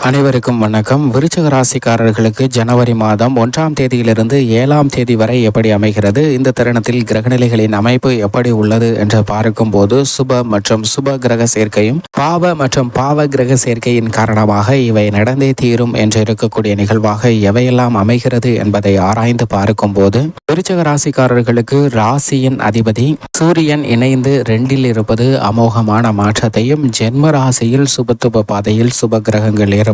அனைவருக்கும் வணக்கம். விருச்சிக ராசிக்காரர்களுக்கு ஜனவரி மாதம் 1ஆம் தேதியிலிருந்து 7ஆம் தேதி வரை எப்படி அமைகிறது, இந்த தருணத்தில் கிரகநிலைகளின் அமைப்பு எப்படி உள்ளது என்று பார்க்கும்போது சுப மற்றும் சுப கிரக சேர்க்கையும் பாவ மற்றும் பாவ கிரக சேர்க்கையின் காரணமாக இவை நடந்தே தீரும் என்று இருக்கக்கூடிய நிகழ்வாக எவையெல்லாம் அமைகிறது என்பதை ஆராய்ந்து பார்க்கும்போது விருச்சிக ராசிக்காரர்களுக்கு ராசியின் அதிபதி சூரியன் இணைந்து 2இல் இருப்பது அமோகமான மாற்றத்தையும், ஜென்ம ராசியில் சுபத்துப பாதையில் சுப கிரகங்கள் இருப்பது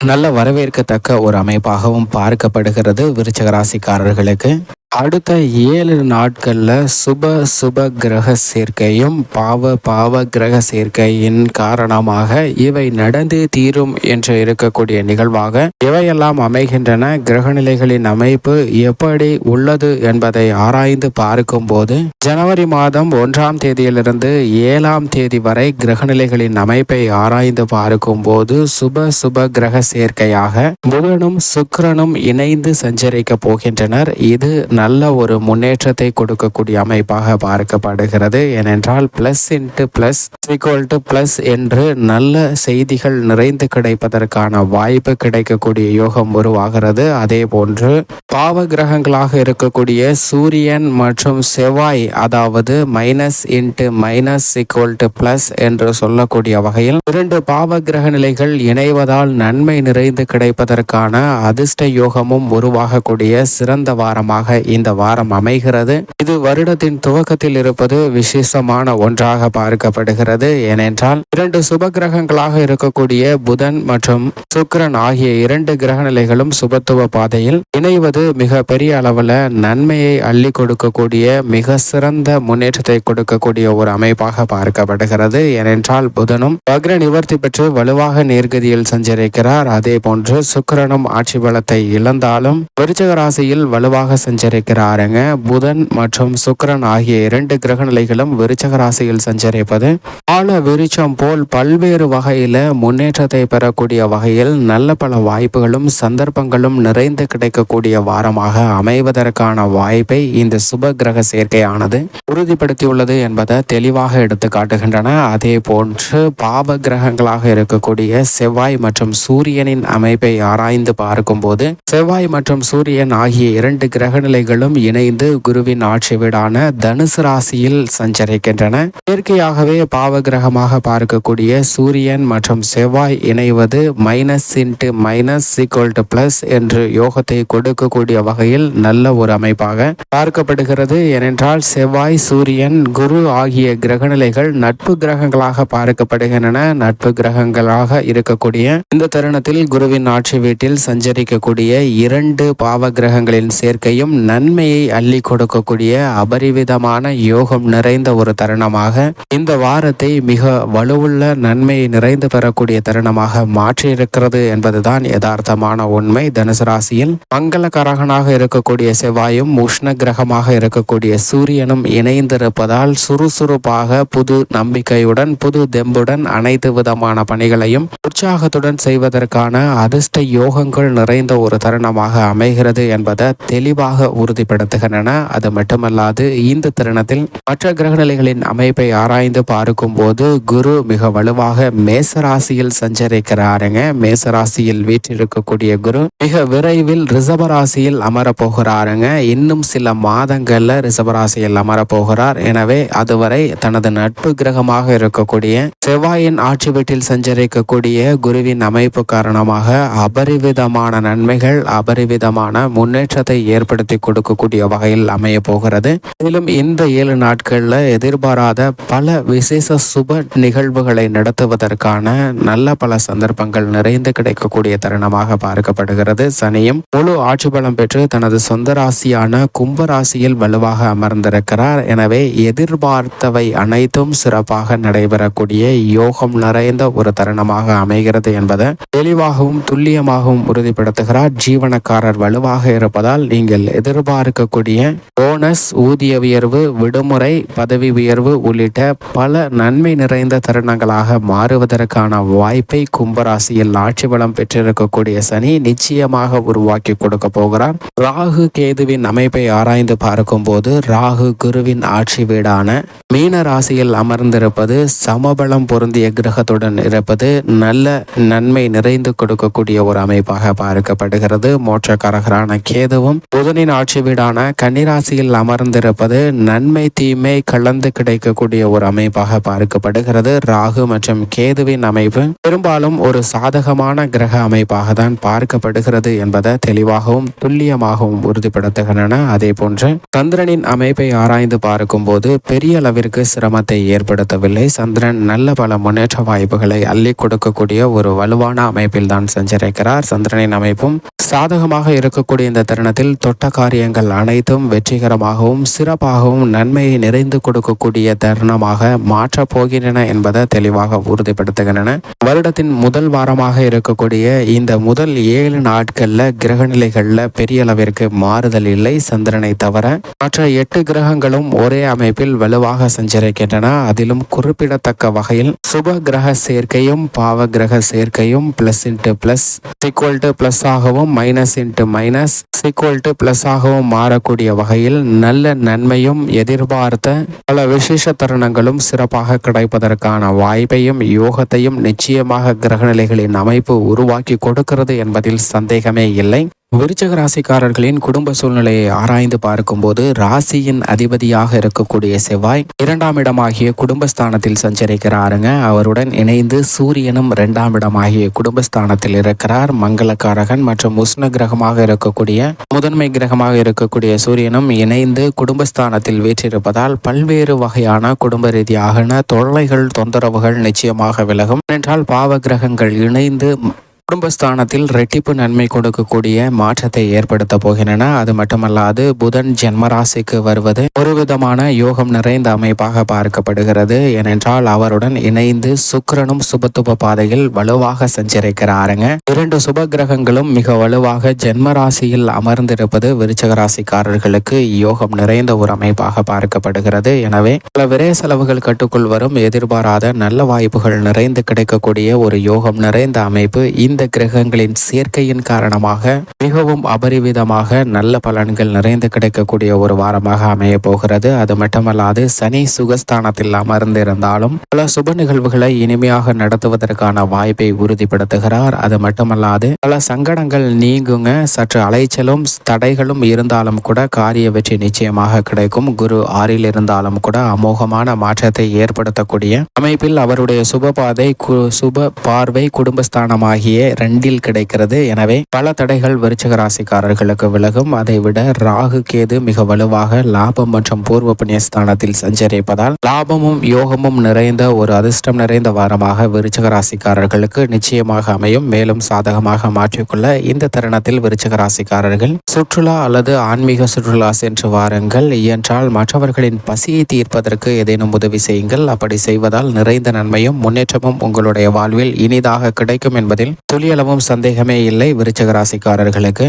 நல்ல வரவேற்கத்தக்க ஒரு அமைப்பாகவும் பார்க்கப்படுகிறது. விருச்சிக ராசிக்காரர்களுக்கு அடுத்த 7 நாட்கள்ல சுப கிரக சேர்க்கையும் பாவ கிரக சேர்க்கையின் காரணமாக இவை நடந்தே தீரும் என்று இருக்கக்கூடிய நிகழ்வாக இவையெல்லாம் அமைகின்றன. கிரகநிலைகளின் அமைப்பு எப்படி உள்ளது என்பதை ஆராய்ந்து பார்க்கும் போது ஜனவரி மாதம் 1ஆம் தேதியிலிருந்து 7ஆம் தேதி வரை கிரகநிலைகளின் அமைப்பை ஆராய்ந்து பார்க்கும் போது சுப கிரக சேர்க்கையாக புதனும் சுக்கிரனும் இணைந்து சஞ்சரிக்க போகின்றனர். இது நல்ல ஒரு முன்னேற்றத்தை கொடுக்கக்கூடிய அமைப்பாக பார்க்கப்படுகிறது. ஏனென்றால் plus into plus equal to plus என்று நல்ல செய்திகள் நிறைந்து கிடைப்பதற்கான வாய்ப்பு கிடைக்கக்கூடிய யோகம் உருவாகிறது. அதே போன்று பாவ கிரகங்களாக இருக்கக்கூடிய சூரியன் மற்றும் செவ்வாய், அதாவது minus into minus equal to plus என்று சொல்லக்கூடிய வகையில் 2 பாவ கிரக நிலைகள் இணைவதால் நன்மை நிறைந்து கிடைப்பதற்கான அதிர்ஷ்ட யோகமும் உருவாகக்கூடிய சிறந்த வாரமாக இந்த வாரம் அமைகிறது. இது வருடத்தின் துவக்கத்தில் இருப்பது விசேஷமான ஒன்றாக பார்க்கப்படுகிறது. ஏனென்றால் 2 சுப கிரகங்களாக இருக்கக்கூடிய புதன் மற்றும் சுக்கிரன் ஆகிய 2 கிரக நிலைகளும் சுபத்துவ பாதையில் இணைவது மிக பெரிய அளவில் நன்மையை அள்ளி கொடுக்கக்கூடிய மிக சிறந்த முன்னேற்றத்தை கொடுக்கக்கூடிய ஒரு அமைப்பாக பார்க்கப்படுகிறது. ஏனென்றால் புதனும் வக்ர நிவர்த்தி பெற்று வலுவாக நேர்கதியில் சஞ்சரிக்கிறார். அதே போன்று சுக்கிரனும் ஆட்சி பலத்தை இழந்தாலும் விருச்சிக ராசியில் வலுவாக சஞ்சரிக்கிறாருங்க. புதன் மற்றும் சுக்கிரன் ஆகிய 2 கிரக நிலைகளும் விருச்சிக ராசியில் சஞ்சரிப்பது ஆழ விருச்சம் போல் பல்வேறு வகையில முன்னேற்றத்தை பெறக்கூடிய வகையில் நல்ல பல வாய்ப்புகளும் சந்தர்ப்பங்களும் நிறைந்து கிடைக்கக்கூடிய வாரமாக அமைவதற்கான வாய்ப்பை இந்த சுப கிரக சேர்க்கையானது உறுதிப்படுத்தியுள்ளது என்பதை தெளிவாக எடுத்து காட்டுகின்றன. அதே போன்று பாவ கிரகங்களாக இருக்கக்கூடிய செவ்வாய் மற்றும் சூரியனின் அமைப்பை ஆராய்ந்து பார்க்கும் போது செவ்வாய் மற்றும் சூரியன் ஆகிய 2 கிரக நிலைகளும் இணைந்து குருவின் ஆட்சி வீடான தனுசு ராசியில் சஞ்சரிக்கின்றன. இயற்கையாகவே பாவ கிரகமாக பார்க்கக்கூடிய சூரியன் மற்றும் செவ்வாய் இணைவது minus into minus equal to plus என்று யோகத்தை கொடுக்கக்கூடிய வகையில் நல்ல ஒரு அமைப்பாக பார்க்கப்படுகிறது. ஏனென்றால் செவ்வாய் சூரியன் குரு ஆகிய கிரகநிலைகள் நட்பு கிரகங்களாக பார்க்கப்படுகின்றன. நட்பு கிரகங்களாக இருக்கக்கூடிய இந்த தருணத்தில் குருவின் ஆட்சி வீட்டில் சஞ்சரிக்கக்கூடிய 2 பாவ கிரகங்களின் சேர்க்கையும் நன்மையை அள்ளி கொடுக்கக்கூடிய அபரிவிதமான யோகம் நிறைந்த ஒரு தருணமாக இந்த வாரத்தை மிக வலுவுள்ள நன்மையை நிறைந்து பெறக்கூடிய தருணமாக மாற்றியிருக்கிறது என்பதுதான் யதார்த்தமான உண்மை. தனுசு ராசியில் மங்களகரகனாக இருக்கக்கூடிய செவ்வாயும் உஷ்ண கிரகமாக இருக்கக்கூடிய சூரியனும் இணைந்திருப்பதால் சுறுசுறுப்பாக புது நம்பிக்கையுடன் புது தெம்புடன் அனைத்து விதமான பணிகளையும் உற்சாகத்துடன் செய்வதற்கான அதிர்ஷ்ட யோகங்கள் நிறைந்த ஒரு தருணமாக அமைகிறது என்பதை தெளிவாக உறுதிப்படுத்துகின்றன. அது மட்டுமல்லாது இந்த தருணத்தில் மற்ற கிரகநிலைகளின் அமைப்பை ஆராய்ந்து பார்க்கும் போது குரு மிக வலுவாக மேசராசியில் சஞ்சரிக்கிறாருங்க. மேசராசியில் வீற்றிருக்கக்கூடிய குரு மிக விரைவில் ரிஷபராசியில் அமரப்போகிறாருங்க. இன்னும் சில மாதங்கள்ல ரிஷபராசியில் அமரப்போகிறார். எனவே அதுவரை தனது நட்பு கிரகமாக இருக்கக்கூடிய செவ்வாயின் ஆட்சி வீட்டில் சஞ்சரிக்கக்கூடிய குருவின் அமைப்பு காரணமாக அபரிவிதமான நன்மைகள் அபரிவிதமான முன்னேற்றத்தை ஏற்படுத்தி கொடுக்கக்கூடிய வகையில் அமைய போகிறது. மேலும் இந்த 7 நாட்கள்ல எதிர்பாராத பல விசேஷ சுப நிகழ்வுகளை நடத்துவதற்கான நல்ல பல சந்தர்ப்பங்கள் நிறைந்து கிடைக்கக்கூடிய தருணமாக பார்க்கப்படுகிறது. சனியும் முழு ஆட்சி பலம் பெற்று தனது சொந்த ராசியான கும்ப ராசியில் வலுவாக அமர்ந்திருக்கிறார். எனவே எதிர்பார்த்தவை அனைத்தும் சிறப்பாக நடைபெறக்கூடிய யோகம் நிறைந்த ஒரு தருணமாக அமைகிறது என்பதை தெளிவாகவும் துல்லியமாகவும் உறுதிப்படுத்துகிறார். ஜீவனக்காரர் வலுவாக இருப்பதால் நீங்கள் எதிர்பார்க்கக்கூடிய போனஸ், ஊதிய உயர்வு, விடுமுறை, பதவி உயர்வு உள்ளிட்ட பல நன்மை நிறைந்த தருணங்களாக மாறுவதற்கான வாய்ப்பை கும்பராசியில் ஆட்சி பலம் பெற்றிருக்கக்கூடிய சனி நிச்சயமாக உருவாக்கி கொடுக்க போகிறார். ராகு கேதுவின் அமைப்பை ஆராய்ந்து பார்க்கும் போது ராகு குருவின் ஆட்சி வீடான மீன ராசியில் அமர்ந்திருப்பது, சமபலம் பொருந்திய கிரகத்துடன் இருப்பது நல்ல நன்மை நிறைந்து கொடுக்கக்கூடிய ஒரு அமைப்பாக பார்க்கப்படுகிறது. மோட்சக்காரகரான கேதுவும் புதனின் ஆட்சி வீடான கன்னிராசியில் அமர்ந்திருப்பது நன்மை தீமை கலந்து கிடைக்கக்கூடிய ஒரு அமைப்பாக பார்க்கப்படுகிறது. ராகு மற்றும் கேதுவின் அமைப்பு பெரும்பாலும் ஒரு சாதகமான கிரக அமைப்பாக தான் பார்க்கப்படுகிறது என்பதை தெளிவாகவும் துல்லியமாகவும் உறுதிப்படுத்துகின்றன. அதே போன்று சந்திரனின் அமைப்பை ஆராய்ந்து பார்க்கும் போது பெரிய அளவிற்கு சிரமத்தை ஏற்படுத்தவில்லை. சந்திரன் நல்ல பல முன்னேற்ற வாய்ப்புகளை அள்ளி கொடுக்கக்கூடிய ஒரு வலுவான அமைப்பில் தான் சஞ்சரிக்கிறார். சந்திரனின் அமைப்பும் சாதகமாக இருக்கக்கூடிய இந்த தருணத்தில் தொட்ட காரியங்கள் அனைத்தும் வெற்றிகரமாகவும் சிறப்பாகவும் நன்மையை நிறைந்து கொடுக்கக்கூடிய தருணமாக மாற்றப் போகின்றன என்பதை தெளிவாக உறுதிப்படுத்துகின்றன. வருடத்தின் முதல் வாரமாக இருக்கக்கூடிய இந்த முதல் 7 நாட்கள்ல கிரகநிலைகள்ல பெரிய அளவிற்கு மாறுதல் இல்லை. சந்திரனை தவிர மற்ற 8 கிரகங்களும் ஒரே அமைப்பில் வலுவாக சஞ்சரிக்கின்றன. அதிலும் குறிப்பிடத்தக்க வகையில் சுப கிரக சேர்க்கையும் பாவ கிரக சேர்க்கையும் plus into plus equal to plus ஆகவும் minus into minus equal to plus ஆகவும் மாறக்கூடிய வகையில் நல்ல நன்மையும் எதிர்பார்த்த பல விசேஷ தருணங்களும் சிறப்பாக கிடைப்பதற்கான வாய்ப்பையும் யோகத்தையும் நிச்சயமாக கிரகநிலைகளின் அமைப்பு உருவாக்கி கொடுக்கிறது என்பதில் சந்தேகமே இல்லை. விருச்சிக ராசிக்காரர்களின் குடும்ப சூழ்நிலையை ஆராய்ந்து பார்க்கும்போது ராசியின் அதிபதியாக இருக்கக்கூடிய செவ்வாய் 2ஆம் இடமாகிய குடும்பஸ்தானத்தில் சஞ்சரிக்கிறாருங்க. அவருடன் இணைந்து சூரியனும் 2ஆம் இடமாகிய குடும்பஸ்தானத்தில் இருக்கிறார். மங்களக்காரகன் மற்றும் உஷ்ண கிரகமாக இருக்கக்கூடிய முதன்மை கிரகமாக இருக்கக்கூடிய சூரியனும் இணைந்து குடும்பஸ்தானத்தில் வீற்றிருப்பதால் பல்வேறு வகையான குடும்ப ரீதியான தொல்லைகள், தொந்தரவுகள் நிச்சயமாக விலகும். என்றால் பாவ கிரகங்கள் இணைந்து குடும்பஸ்தானத்தில் ரெட்டிப்பு நன்மை கொடுக்கக்கூடிய மாற்றத்தை ஏற்படுத்த போகின்றன. அது மட்டுமல்லாது புதன் ஜென்மராசிக்கு வருவது ஒரு விதமான யோகம் நிறைந்த அமைப்பாக பார்க்கப்படுகிறது. ஏனென்றால் அவருடன் இணைந்து சுக்கிரனும் சுபத்துப பாதையில் வலுவாக சஞ்சரிக்கிறாருங்க. 2 சுப கிரகங்களும் மிக வலுவாக ஜென்மராசியில் அமர்ந்திருப்பது விருச்சிக ராசிக்காரர்களுக்கு யோகம் நிறைந்த ஒரு அமைப்பாக பார்க்கப்படுகிறது. எனவே பல விரை செலவுகள் கட்டுக்குள் வரும் எதிர்பாராத நல்ல வாய்ப்புகள் நிறைந்து கிடைக்கக்கூடிய ஒரு யோகம் நிறைந்த அமைப்பு இந்த கிரகங்களின் சேர்க்கையின் காரணமாக மிகவும் அபரிவிதமாக நல்ல பலன்கள் நிறைந்து கிடைக்கக்கூடிய ஒரு வாரமாக அமைய போகிறது. அது மட்டுமல்லாது சனி சுகஸ்தானத்தில் அமர்ந்திருந்தாலும் பல சுப நிகழ்வுகளை இனிமையாக நடத்துவதற்கான வாய்ப்பை உறுதிப்படுத்துகிறார். அது மட்டுமல்லாது பல சங்கடங்கள் நீங்குங்க. சற்று அலைச்சலும் தடைகளும் இருந்தாலும் கூட காரிய வெற்றி நிச்சயமாக கிடைக்கும். குரு 6ல் இருந்தாலும் கூட அமோகமான மாற்றத்தை ஏற்படுத்தக்கூடிய அமைப்பில் அவருடைய சுப பார்வை குடும்பஸ்தானமாகிய 2ல் கிடைக்கிறது. எனவே பல தடைகள் விருச்சிக ராசிக்காரர்களுக்கு விலகும். அதைவிட ராகு கேது மிக வலுவாக லாபம் மற்றும் பூர்வ புண்ணியஸ்தானத்தில் சஞ்சரிப்பதால் லாபமும் யோகமும் நிறைந்த ஒரு அதிர்ஷ்டம் நிறைந்த வாரமாக விருச்சிக ராசிக்காரர்களுக்கு நிச்சயமாக அமையும். மேலும் சாதகமாக மாற்றிக்கொள்ள இந்த தருணத்தில் விருச்சிக ராசிக்காரர்கள் சுற்றுலா அல்லது ஆன்மீக சுற்றுலா சென்று வாருங்கள். இயன்றால் மற்றவர்களின் பசியை தீர்ப்பதற்கு ஏதேனும் உதவி செய்யுங்கள். அப்படி செய்வதால் நிறைந்த நன்மையும் முன்னேற்றமும் உங்களுடைய வாழ்வில் இனிதாக கிடைக்கும் என்பதில் துளியளவும் சந்தேகமே இல்லை விருச்சிக ராசிக்காரர்களுக்கு.